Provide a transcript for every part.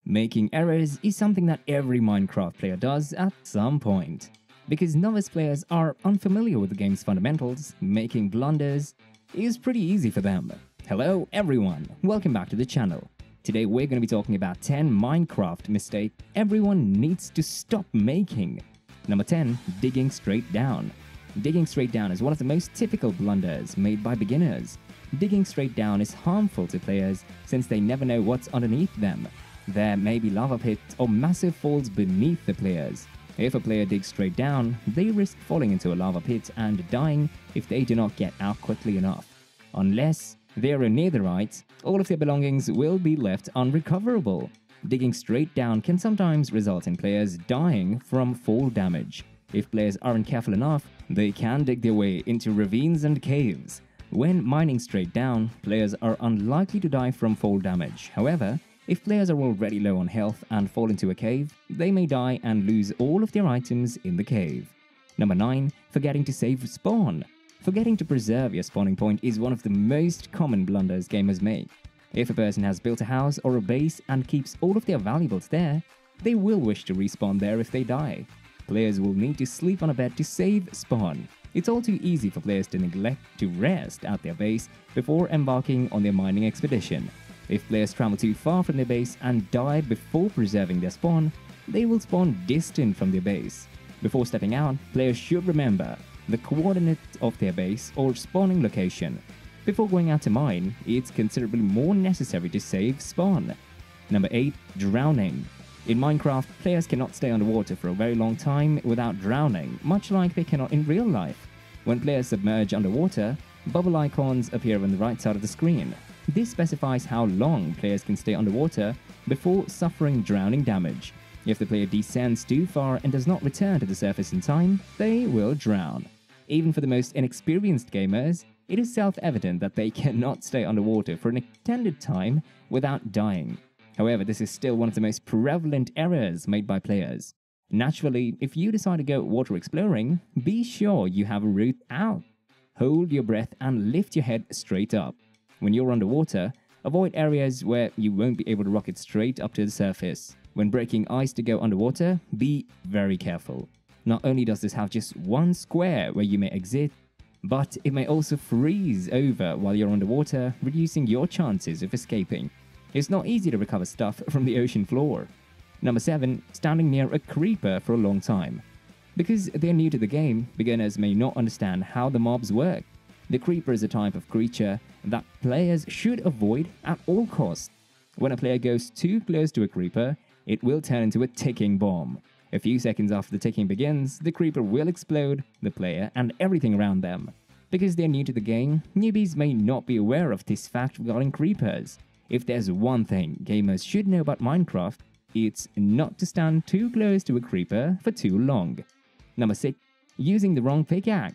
Making errors is something that every Minecraft player does at some point. Because novice players are unfamiliar with the game's fundamentals, making blunders is pretty easy for them. Hello everyone, welcome back to the channel. Today we're going to be talking about 10 Minecraft mistakes everyone needs to stop making. Number 10. Digging straight down. Digging straight down is one of the most typical blunders made by beginners. Digging straight down is harmful to players since they never know what's underneath them. There may be lava pits or massive falls beneath the players. If a player digs straight down, they risk falling into a lava pit and dying if they do not get out quickly enough. Unless they are a netherite, all of their belongings will be left unrecoverable. Digging straight down can sometimes result in players dying from fall damage. If players aren't careful enough, they can dig their way into ravines and caves. When mining straight down, players are unlikely to die from fall damage. However, if players are already low on health and fall into a cave, they may die and lose all of their items in the cave. Number 9. Forgetting to save spawn. Forgetting to preserve your spawning point is one of the most common blunders gamers make. If a person has built a house or a base and keeps all of their valuables there, they will wish to respawn there if they die. Players will need to sleep on a bed to save spawn. It's all too easy for players to neglect to rest at their base before embarking on their mining expedition. If players travel too far from their base and die before preserving their spawn, they will spawn distant from their base. Before stepping out, players should remember the coordinates of their base or spawning location. Before going out to mine, it's considerably more necessary to save spawn. Number 8. Drowning. In Minecraft, players cannot stay underwater for a very long time without drowning, much like they cannot in real life. When players submerge underwater, bubble icons appear on the right side of the screen. This specifies how long players can stay underwater before suffering drowning damage. If the player descends too far and does not return to the surface in time, they will drown. Even for the most inexperienced gamers, it is self-evident that they cannot stay underwater for an extended time without dying. However, this is still one of the most prevalent errors made by players. Naturally, if you decide to go water exploring, be sure you have a route out. Hold your breath and lift your head straight up. When you're underwater, avoid areas where you won't be able to rocket straight up to the surface. When breaking ice to go underwater, be very careful. Not only does this have just one square where you may exit, but it may also freeze over while you're underwater, reducing your chances of escaping. It's not easy to recover stuff from the ocean floor. Number 7. Standing near a creeper for a long time. Because they're new to the game, beginners may not understand how the mobs work. The creeper is a type of creature that players should avoid at all costs. When a player goes too close to a creeper, it will turn into a ticking bomb. A few seconds after the ticking begins, the creeper will explode the player and everything around them. Because they're new to the game, newbies may not be aware of this fact regarding creepers. If there's one thing gamers should know about Minecraft, it's not to stand too close to a creeper for too long. Number 6. Using the wrong pickaxe.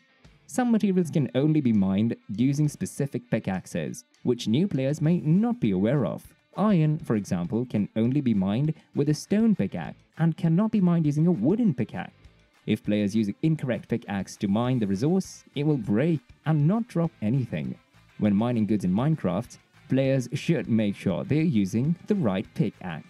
Some materials can only be mined using specific pickaxes, which new players may not be aware of. Iron, for example, can only be mined with a stone pickaxe and cannot be mined using a wooden pickaxe. If players use an incorrect pickaxe to mine the resource, it will break and not drop anything. When mining goods in Minecraft, players should make sure they're using the right pickaxe.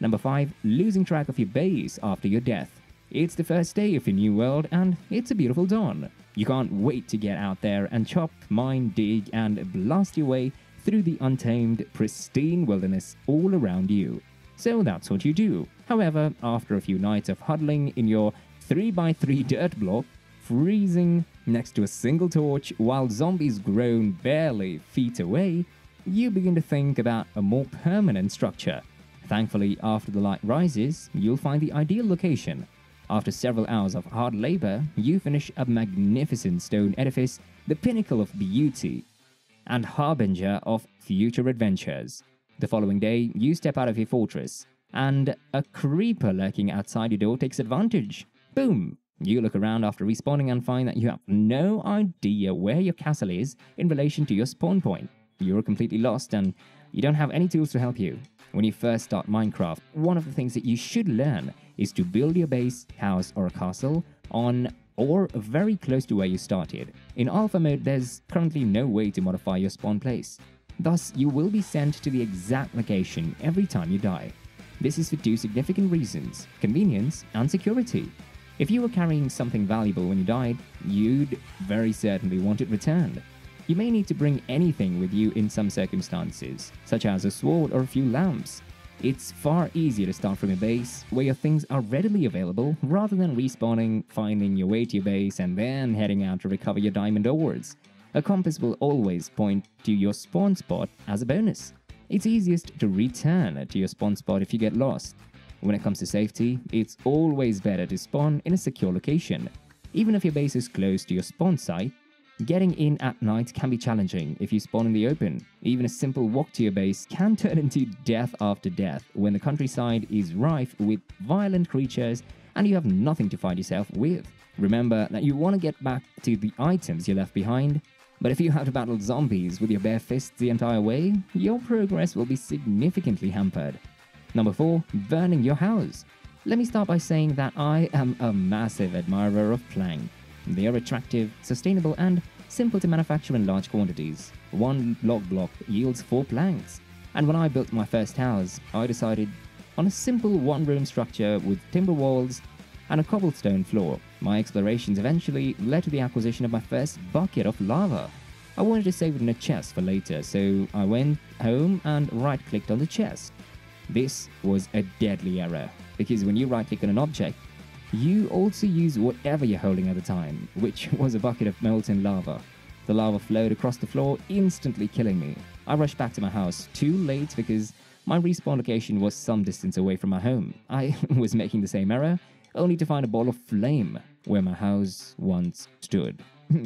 Number 5. Losing track of your base after your death. It's the first day of a new world and it's a beautiful dawn. You can't wait to get out there and chop, mine, dig, and blast your way through the untamed, pristine wilderness all around you. So that's what you do. However, after a few nights of huddling in your 3x3 dirt block, freezing next to a single torch while zombies groan barely feet away, you begin to think about a more permanent structure. Thankfully, after the light rises, you'll find the ideal location. After several hours of hard labor, you finish a magnificent stone edifice, the pinnacle of beauty and harbinger of future adventures. The following day, you step out of your fortress, and a creeper lurking outside your door takes advantage. Boom! You look around after respawning and find that you have no idea where your castle is in relation to your spawn point. You're completely lost and you don't have any tools to help you. When you first start Minecraft, one of the things that you should learn is to build your base, house, or a castle on or very close to where you started. In alpha mode, there's currently no way to modify your spawn place. Thus, you will be sent to the exact location every time you die. This is for two significant reasons: convenience and security. If you were carrying something valuable when you died, you'd very certainly want it returned. You may need to bring anything with you in some circumstances, such as a sword or a few lamps. It's far easier to start from a base where your things are readily available rather than respawning, finding your way to your base, and then heading out to recover your diamond ores. A compass will always point to your spawn spot as a bonus. It's easiest to return to your spawn spot if you get lost. When it comes to safety, it's always better to spawn in a secure location. Even if your base is close to your spawn site, getting in at night can be challenging if you spawn in the open. Even a simple walk to your base can turn into death after death when the countryside is rife with violent creatures and you have nothing to fight yourself with. Remember that you want to get back to the items you left behind, but if you have to battle zombies with your bare fists the entire way, your progress will be significantly hampered. Number 4. Burning your house. Let me start by saying that I am a massive admirer of plank. They are attractive, sustainable, and simple to manufacture in large quantities. One log block yields 4 planks. And when I built my first house, I decided on a simple one-room structure with timber walls and a cobblestone floor. My explorations eventually led to the acquisition of my first bucket of lava. I wanted to save it in a chest for later, so I went home and right-clicked on the chest. This was a deadly error, because when you right-click on an object, you also use whatever you're holding at the time, which was a bucket of molten lava. The lava flowed across the floor, instantly killing me. I rushed back to my house too late because my respawn location was some distance away from my home. I was making the same error, only to find a ball of flame where my house once stood.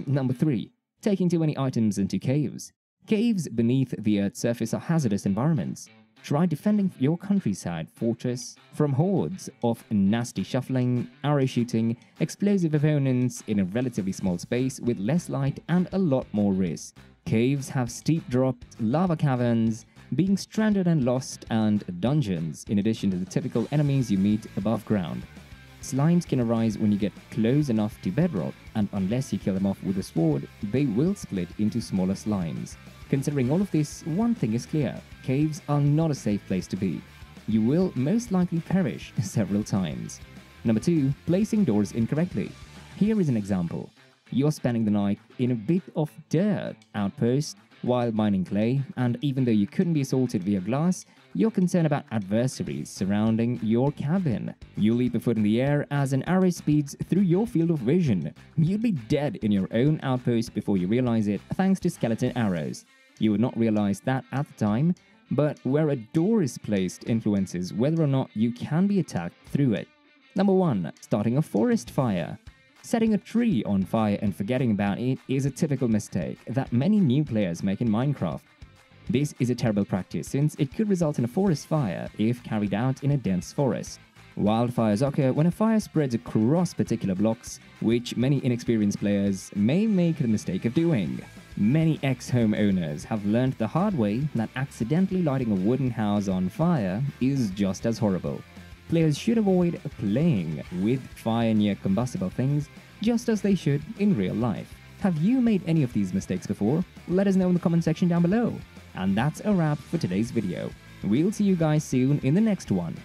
Number 3. Taking too many items into caves. Caves beneath the Earth's surface are hazardous environments. Try defending your countryside fortress from hordes of nasty shuffling, arrow shooting, explosive opponents in a relatively small space with less light and a lot more risk. Caves have steep drops, lava caverns, being stranded and lost, and dungeons, in addition to the typical enemies you meet above ground. Slimes can arise when you get close enough to bedrock, and unless you kill them off with a sword, they will split into smaller slimes. Considering all of this, one thing is clear: caves are not a safe place to be. You will most likely perish several times. Number 2. Placing doors incorrectly. Here is an example. You're spending the night in a bit of dirt outpost while mining clay, and even though you couldn't be assaulted via glass, you're concerned about adversaries surrounding your cabin. You leap a foot in the air as an arrow speeds through your field of vision. You'd be dead in your own outpost before you realize it, thanks to skeleton arrows. You would not realize that at the time, but where a door is placed influences whether or not you can be attacked through it. Number 1. Starting a forest fire. Setting a tree on fire and forgetting about it is a typical mistake that many new players make in Minecraft. This is a terrible practice since it could result in a forest fire if carried out in a dense forest. Wildfires occur when a fire spreads across particular blocks, which many inexperienced players may make the mistake of doing. Many ex-homeowners have learned the hard way that accidentally lighting a wooden house on fire is just as horrible. Players should avoid playing with fire near combustible things, just as they should in real life. Have you made any of these mistakes before? Let us know in the comment section down below. And that's a wrap for today's video. We'll see you guys soon in the next one.